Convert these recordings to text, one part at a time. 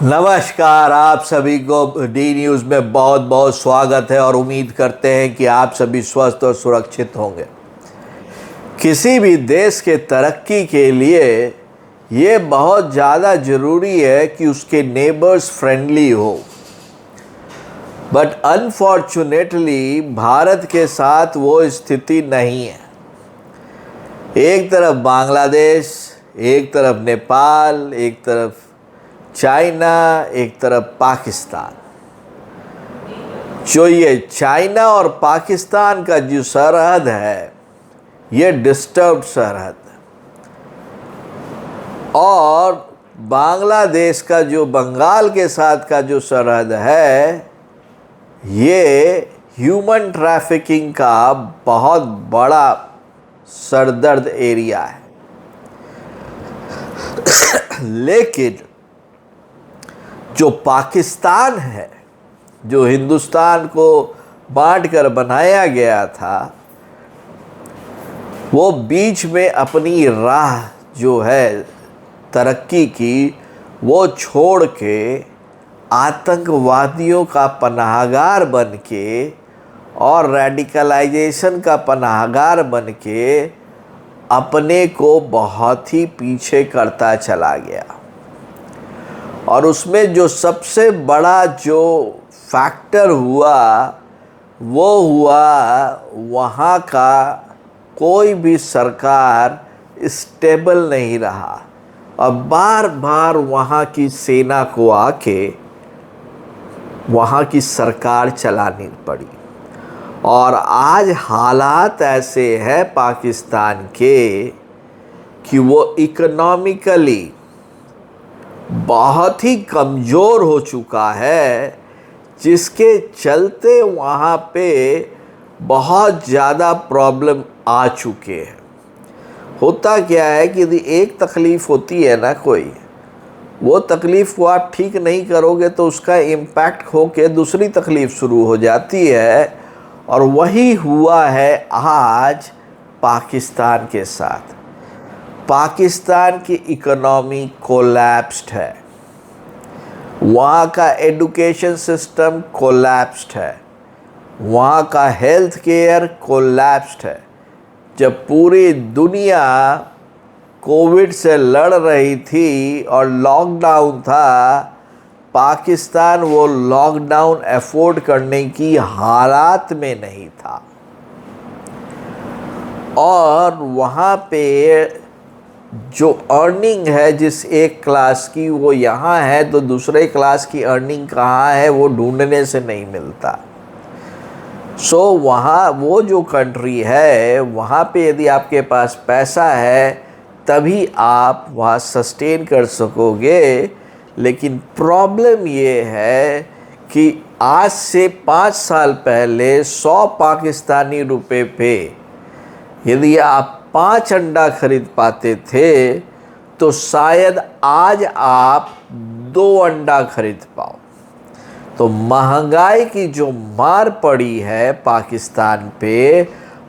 नमस्कार, आप सभी को डी न्यूज़ में बहुत बहुत स्वागत है और उम्मीद करते हैं कि आप सभी स्वस्थ और सुरक्षित होंगे। किसी भी देश के तरक्की के लिए ये बहुत ज़्यादा ज़रूरी है कि उसके नेबर्स फ्रेंडली हो, बट अनफॉर्चुनेटली भारत के साथ वो स्थिति नहीं है। एक तरफ बांग्लादेश, एक तरफ नेपाल, एक तरफ चाइना, एक तरफ पाकिस्तान। जो ये चाइना और पाकिस्तान का जो सरहद है, ये डिस्टर्ब्ड सरहद है। और बांग्लादेश का जो बंगाल के साथ का जो सरहद है, ये ह्यूमन ट्रैफिकिंग का बहुत बड़ा सरदर्द एरिया है। लेकिन जो पाकिस्तान है, जो हिंदुस्तान को बांट कर बनाया गया था, वो बीच में अपनी राह जो है तरक्की की, वो छोड़ के आतंकवादियों का पनाहगार बन के और रेडिकलाइजेशन का पनाहगार बन के अपने को बहुत ही पीछे करता चला गया। और उसमें जो सबसे बड़ा जो फैक्टर हुआ, वो हुआ वहाँ का कोई भी सरकार स्टेबल नहीं रहा और बार बार वहाँ की सेना को आके वहाँ की सरकार चलानी पड़ी। और आज हालात ऐसे हैं पाकिस्तान के कि वो इकोनॉमिकली बहुत ही कमज़ोर हो चुका है, जिसके चलते वहाँ पे बहुत ज़्यादा प्रॉब्लम आ चुके हैं। होता क्या है कि यदि एक तकलीफ़ होती है ना कोई, वो तकलीफ़ को आप ठीक नहीं करोगे तो उसका इम्पैक्ट होके दूसरी तकलीफ़ शुरू हो जाती है। और वही हुआ है आज पाकिस्तान के साथ। पाकिस्तान की इकोनॉमी कोलैप्स्ड है, वहाँ का एजुकेशन सिस्टम कोलैप्स्ड है, वहाँ का हेल्थ केयर कोलैप्स्ड है। जब पूरी दुनिया कोविड से लड़ रही थी और लॉकडाउन था, पाकिस्तान वो लॉकडाउन अफोर्ड करने की हालात में नहीं था। और वहाँ पे जो अर्निंग है जिस एक क्लास की, वो यहाँ है तो दूसरे क्लास की अर्निंग कहाँ है वो ढूंढने से नहीं मिलता। सो वहाँ वो जो कंट्री है, वहाँ पे यदि आपके पास पैसा है तभी आप वहाँ सस्टेन कर सकोगे। लेकिन प्रॉब्लम ये है कि आज से 5 साल पहले 100 पाकिस्तानी रुपए पे यदि आप 5 अंडा खरीद पाते थे, तो शायद आज आप 2 अंडा खरीद पाओ। तो महंगाई की जो मार पड़ी है पाकिस्तान पे,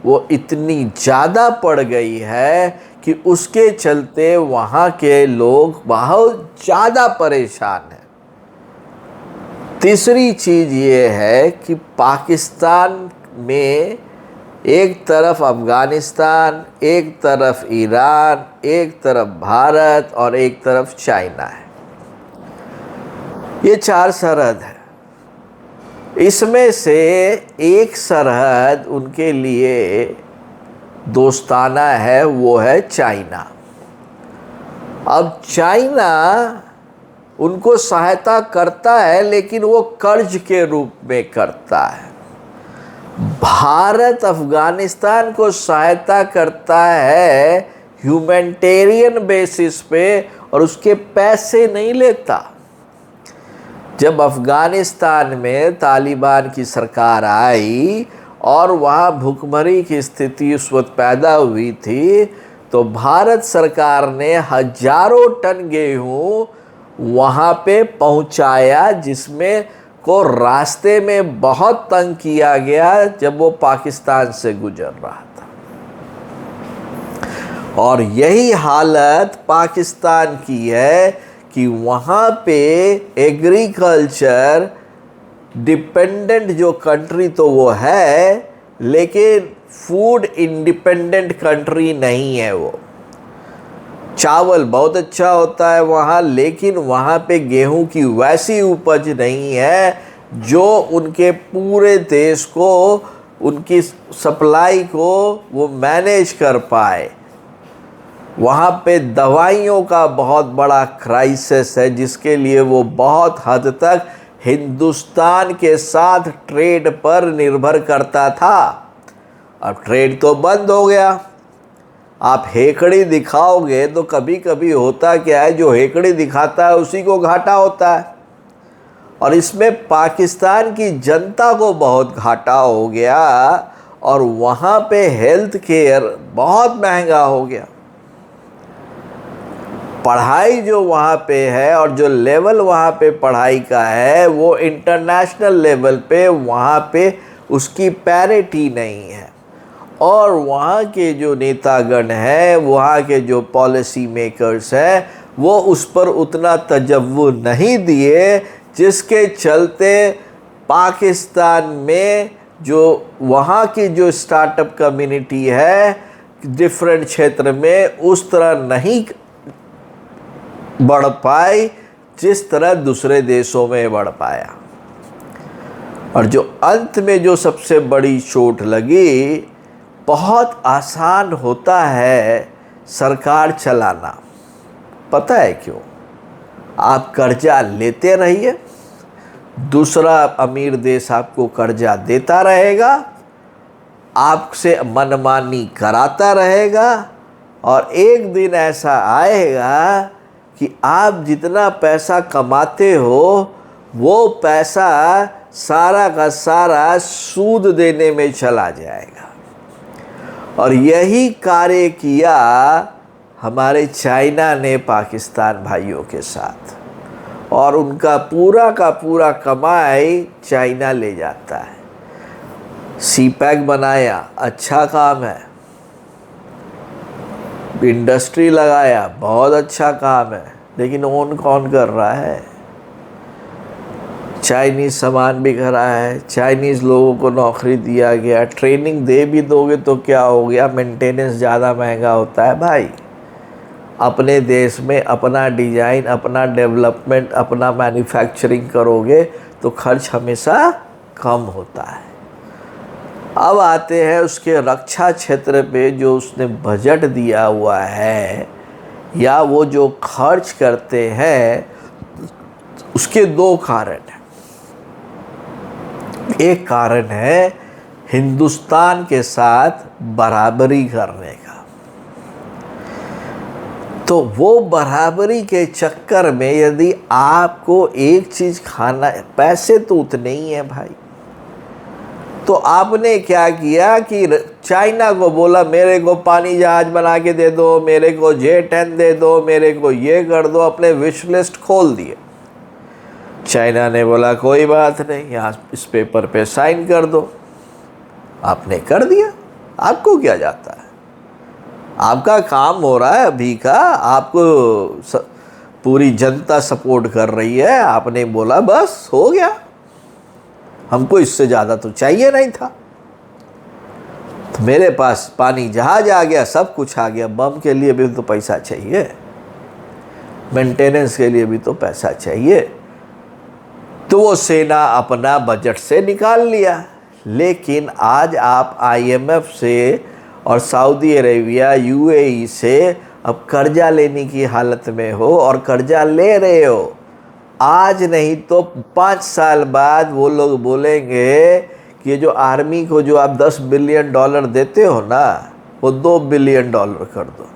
वो इतनी ज़्यादा पड़ गई है कि उसके चलते वहाँ के लोग बहुत ज़्यादा परेशान हैं। तीसरी चीज़ ये है कि पाकिस्तान में एक तरफ अफ़गानिस्तान, एक तरफ ईरान, एक तरफ भारत और एक तरफ चाइना है। ये 4 सरहद है। इसमें से एक सरहद उनके लिए दोस्ताना है, वो है चाइना। अब चाइना उनको सहायता करता है, लेकिन वो कर्ज के रूप में करता है। भारत अफ़गानिस्तान को सहायता करता है ह्यूमैनिटेरियन बेसिस पे और उसके पैसे नहीं लेता। जब अफ़गानिस्तान में तालिबान की सरकार आई और वहाँ भुखमरी की स्थिति उस वक्त पैदा हुई थी, तो भारत सरकार ने हजारों टन गेहूँ वहाँ पे पहुँचाया, जिसमें को रास्ते में बहुत तंग किया गया जब वो पाकिस्तान से गुजर रहा था। और यही हालत पाकिस्तान की है कि वहाँ पे एग्रीकल्चर डिपेंडेंट जो कंट्री तो वो है, लेकिन फूड इंडिपेंडेंट कंट्री नहीं है वो। चावल बहुत अच्छा होता है वहाँ, लेकिन वहाँ पे गेहूं की वैसी उपज नहीं है जो उनके पूरे देश को, उनकी सप्लाई को वो मैनेज कर पाए। वहाँ पे दवाइयों का बहुत बड़ा क्राइसिस है, जिसके लिए वो बहुत हद तक हिंदुस्तान के साथ ट्रेड पर निर्भर करता था। अब ट्रेड तो बंद हो गया। आप हेकड़ी दिखाओगे तो कभी कभी होता क्या है, जो हेकड़ी दिखाता है उसी को घाटा होता है, और इसमें पाकिस्तान की जनता को बहुत घाटा हो गया, और वहाँ पे हेल्थ केयर बहुत महंगा हो गया। पढ़ाई जो वहाँ पे है और जो लेवल वहाँ पे पढ़ाई का है, वो इंटरनेशनल लेवल पे वहाँ पे उसकी पैरिटी नहीं है। और वहाँ के जो नेतागण हैं, वहाँ के जो पॉलिसी मेकर्स हैं, वो उस पर उतना तजव्वुर नहीं दिए, जिसके चलते पाकिस्तान में जो वहाँ की जो स्टार्टअप कम्युनिटी है डिफरेंट क्षेत्र में, उस तरह नहीं बढ़ पाई जिस तरह दूसरे देशों में बढ़ पाया। और जो अंत में जो सबसे बड़ी चोट लगी, बहुत आसान होता है सरकार चलाना। पता है क्यों? आप कर्जा लेते रहिए, दूसरा अमीर देश आपको कर्जा देता रहेगा, आपसे मनमानी कराता रहेगा, और एक दिन ऐसा आएगा कि आप जितना पैसा कमाते हो वो पैसा सारा का सारा सूद देने में चला जाएगा। और यही कार्य किया हमारे चाइना ने पाकिस्तान भाइयों के साथ, और उनका पूरा का पूरा कमाई चाइना ले जाता है। सीपैक बनाया, अच्छा काम है। इंडस्ट्री लगाया, बहुत अच्छा काम है, लेकिन ओन कौन कर रहा है? चाइनीज़ सामान बिक रहा है, चाइनीज़ लोगों को नौकरी दिया गया। ट्रेनिंग दे भी दोगे तो क्या हो गया, मेंटेनेंस ज़्यादा महंगा होता है भाई। अपने देश में अपना डिज़ाइन, अपना डेवलपमेंट, अपना मैन्युफैक्चरिंग करोगे तो खर्च हमेशा कम होता है। अब आते हैं उसके रक्षा क्षेत्र पे, जो उसने बजट दिया हुआ है या वो जो खर्च करते हैं, उसके दो कारण हैं। एक कारण है हिंदुस्तान के साथ बराबरी करने का। तो वो बराबरी के चक्कर में यदि आपको एक चीज़ खाना है, पैसे तो उतने ही हैं भाई, तो आपने क्या किया कि चाइना को बोला मेरे को पानी जहाज बना के दे दो, मेरे को J-10 दे दो, मेरे को ये कर दो, अपने विश लिस्ट खोल दिए। चाइना ने बोला कोई बात नहीं, यहाँ इस पेपर पे साइन कर दो। आपने कर दिया, आपको क्या जाता है? आपका काम हो रहा है अभी का, आपको पूरी जनता सपोर्ट कर रही है, आपने बोला बस हो गया, हमको इससे ज़्यादा तो चाहिए नहीं था। तो मेरे पास पानी जहाज आ गया, सब कुछ आ गया, बम के लिए भी तो पैसा चाहिए, मेंटेनेंस के लिए भी तो पैसा चाहिए। तो वो सेना अपना बजट से निकाल लिया। लेकिन आज आप IMF से और सऊदी अरेबिया, UAE से अब कर्जा लेने की हालत में हो, और कर्जा ले रहे हो। आज नहीं तो 5 साल बाद वो लोग बोलेंगे कि ये जो आर्मी को जो आप $10 बिलियन देते हो ना, वो $2 बिलियन कर दो,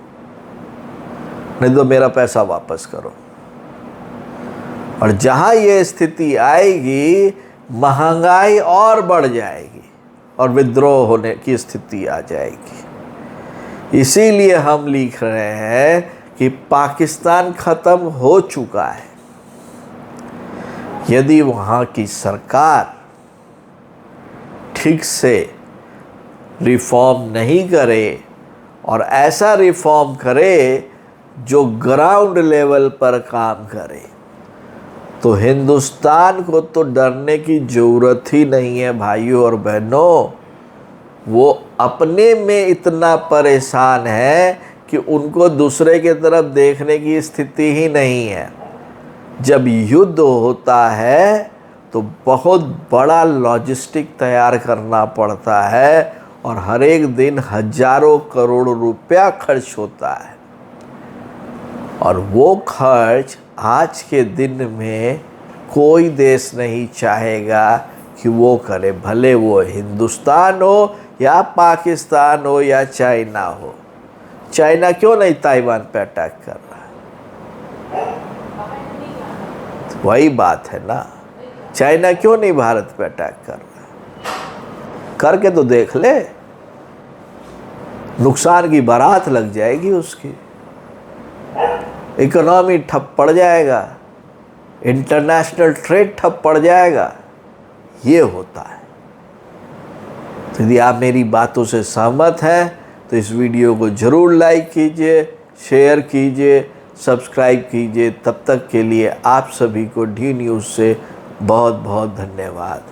नहीं तो मेरा पैसा वापस करो। और जहाँ ये स्थिति आएगी, महंगाई और बढ़ जाएगी और विद्रोह होने की स्थिति आ जाएगी। इसीलिए हम लिख रहे हैं कि पाकिस्तान ख़त्म हो चुका है। यदि वहाँ की सरकार ठीक से रिफॉर्म नहीं करे, और ऐसा रिफॉर्म करे जो ग्राउंड लेवल पर काम करे। तो हिंदुस्तान को तो डरने की ज़रूरत ही नहीं है भाइयों और बहनों। वो अपने में इतना परेशान है कि उनको दूसरे की तरफ देखने की स्थिति ही नहीं है। जब युद्ध होता है तो बहुत बड़ा लॉजिस्टिक तैयार करना पड़ता है और हर एक दिन हजारों करोड़ रुपया खर्च होता है। और वो खर्च आज के दिन में कोई देश नहीं चाहेगा कि वो करे, भले वो हिंदुस्तान हो या पाकिस्तान हो या चाइना हो। चाइना क्यों नहीं ताइवान पे अटैक कर रहा है? तो वही बात है ना, चाइना क्यों नहीं भारत पे अटैक कर रहा है? करके तो देख ले, नुकसान की बारात लग जाएगी उसकी, इकोनॉमी ठप पड़ जाएगा, इंटरनेशनल ट्रेड ठप पड़ जाएगा। ये होता है। तो यदि आप मेरी बातों से सहमत हैं तो इस वीडियो को ज़रूर लाइक कीजिए, शेयर कीजिए, सब्सक्राइब कीजिए। तब तक के लिए आप सभी को डी न्यूज़ से बहुत बहुत धन्यवाद।